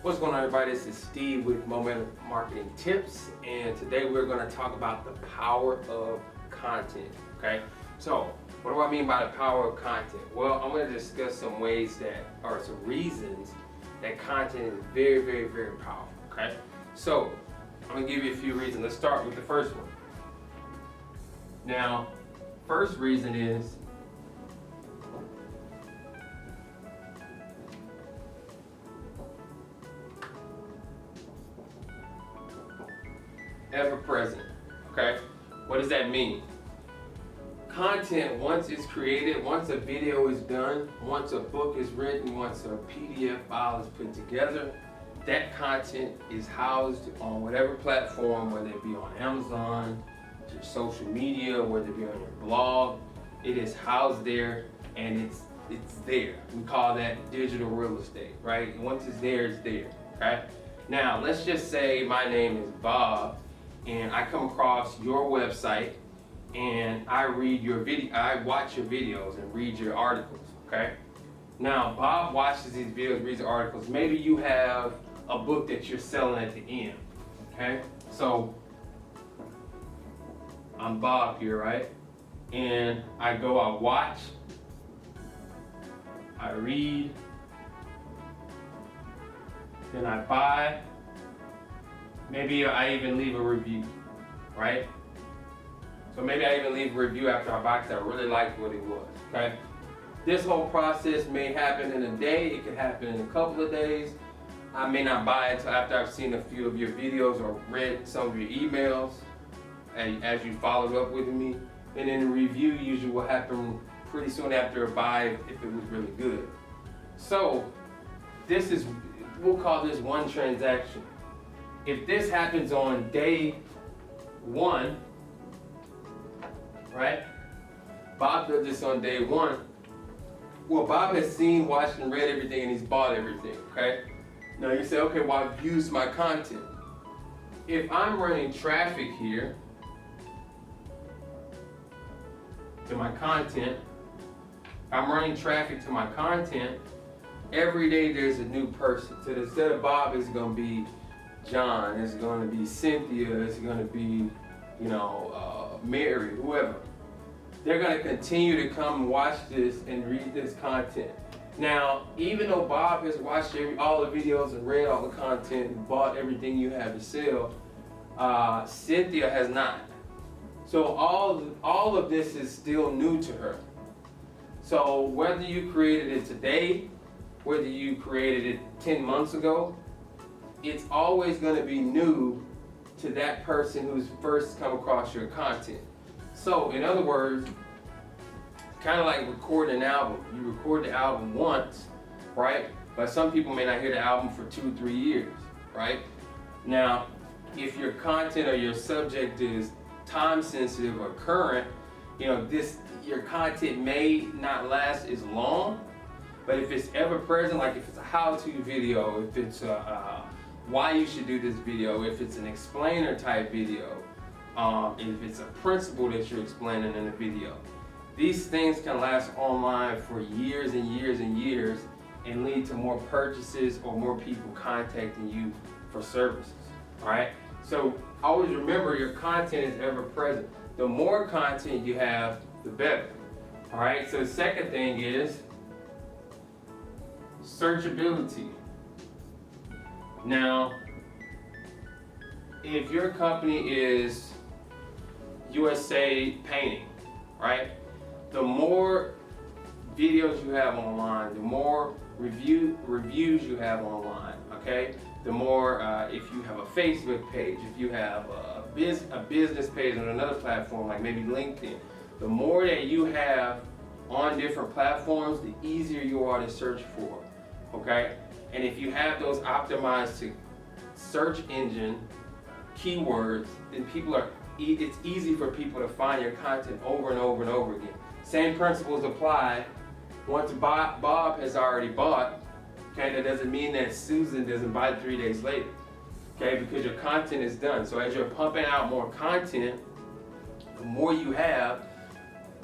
What's going on, everybody? This is Steve with Momentum Marketing Tips, and today we're going to talk about the power of content. Okay, so what do I mean by the power of content? Well, I'm going to discuss some ways that, or some reasons that content is very, very, very powerful. Okay, so I'm going to give you a few reasons. Let's start with the first one. Now, first reason is ever present. Okay, what does that mean? Content, once it's created, once a video is done, once a book is written, once a PDF file is put together, that content is housed on whatever platform, whether it be on Amazon, your social media, whether it be on your blog. It is housed there, and it's there. We call that digital real estate, right? Once it's there, it's there. Okay, now let's just say my name is Bob, and I come across your website and I read your video, I watch your videos and read your articles. Okay, now Bob watches these videos, reads the articles. Maybe you have a book that you're selling at the end. Okay, so I'm Bob here, right? And I watch, I read, then I buy. Maybe I even leave a review, right? So maybe I even leave a review after I buy because I really liked what it was, okay? This whole process may happen in a day. It could happen in a couple of days. I may not buy it until after I've seen a few of your videos or read some of your emails and as you followed up with me. And then the review usually will happen pretty soon after a buy if it was really good. So this is, we'll call this one transaction. If this happens on day one, right? Bob does this on day one. Well, Bob has seen, watched, and read everything, and he's bought everything, okay? Now you say, okay, well, I've used my content. If I'm running traffic here to my content, I'm running traffic to my content, every day there's a new person. So instead of Bob, it's going to be John, it's going to be Cynthia, it's going to be, Mary, whoever. They're going to continue to come watch this and read this content. Now, even though Bob has watched all the videos and read all the content and bought everything you have to sell, Cynthia has not. So all of this is still new to her. So whether you created it today, whether you created it 10 months ago, it's always going to be new to that person who's first come across your content. So in other words, kind of like recording an album. You record the album once, right? But some people may not hear the album for 2-3 years, right? Now, if your content or your subject is time sensitive or current, your content may not last as long. But if it's ever present, like if it's a how-to video, if it's why you should do this video, if it's an explainer type video, if it's a principle that you're explaining in a video, these things can last online for years and years and years and lead to more purchases or more people contacting you for services. All right, so always remember your content is ever present. The more content you have, the better. All right, so the second thing is searchability. Now, if your company is USA Painting, right? The more videos you have online, the more reviews you have online, okay? The more, if you have a Facebook page, if you have a business page on another platform, like maybe LinkedIn, the more that you have on different platforms, the easier you are to search for, okay? And if you have those optimized to search engine keywords, then it's easy for people to find your content over and over and over again. Same principles apply. Once Bob has already bought, okay, that doesn't mean that Susan doesn't buy 3 days later, okay, because your content is done. So as you're pumping out more content, the more you have,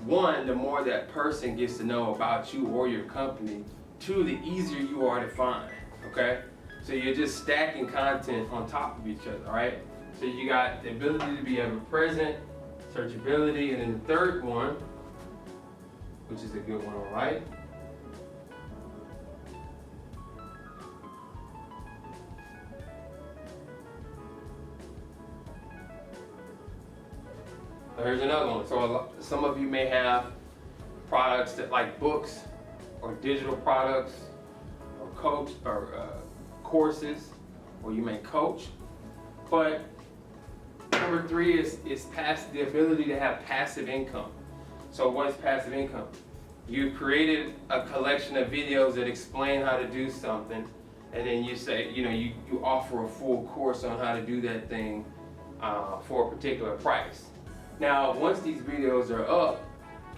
one, the more that person gets to know about you or your company. Two, the easier you are to find, okay? So you're just stacking content on top of each other, right? So you got the ability to be ever present, searchability, and then the third one, which is a good one, all right? So here's another one. So some of you may have products that like books or digital products or courses, or you may coach. But number 3 is the ability to have passive income. So what is passive income? You've created a collection of videos that explain how to do something, and then you say, you offer a full course on how to do that thing for a particular price. Now, once these videos are up,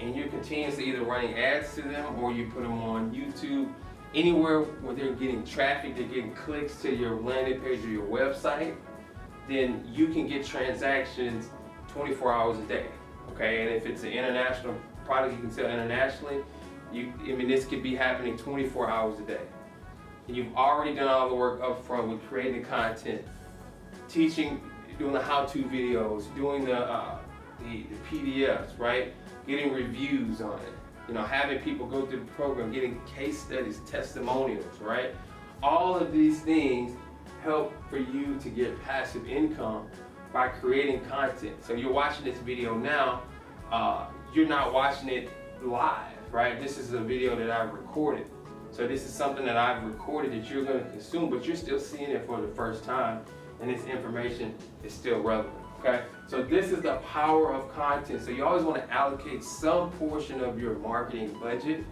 and you're continuously either running ads to them or you put them on YouTube, anywhere where they're getting traffic, they're getting clicks to your landing page or your website, then you can get transactions 24 hours a day, okay? And if it's an international product you can sell internationally, this could be happening 24 hours a day. And you've already done all the work up front with creating the content, teaching, doing the how-to videos, doing the PDFs, right? Getting reviews on it, having people go through the program, getting case studies, testimonials, right? All of these things help for you to get passive income by creating content. So you're watching this video now, you're not watching it live, right? This is a video that I've recorded. So this is something that I've recorded that you're going to consume, but you're still seeing it for the first time, and this information is still relevant. Okay, so this is the power of content. So you always want to allocate some portion of your marketing budget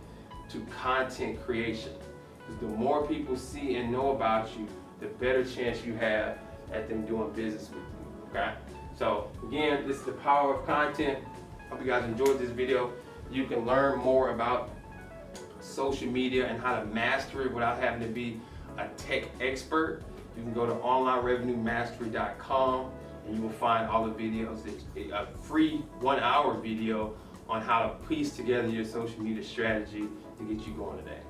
to content creation. Because the more people see and know about you, the better chance you have at them doing business with you. Okay, so again, this is the power of content. Hope you guys enjoyed this video. You can learn more about social media and how to master it without having to be a tech expert. You can go to onlinerevenuemastery.com. and you will find all the videos, a free 1-hour video on how to piece together your social media strategy to get you going today.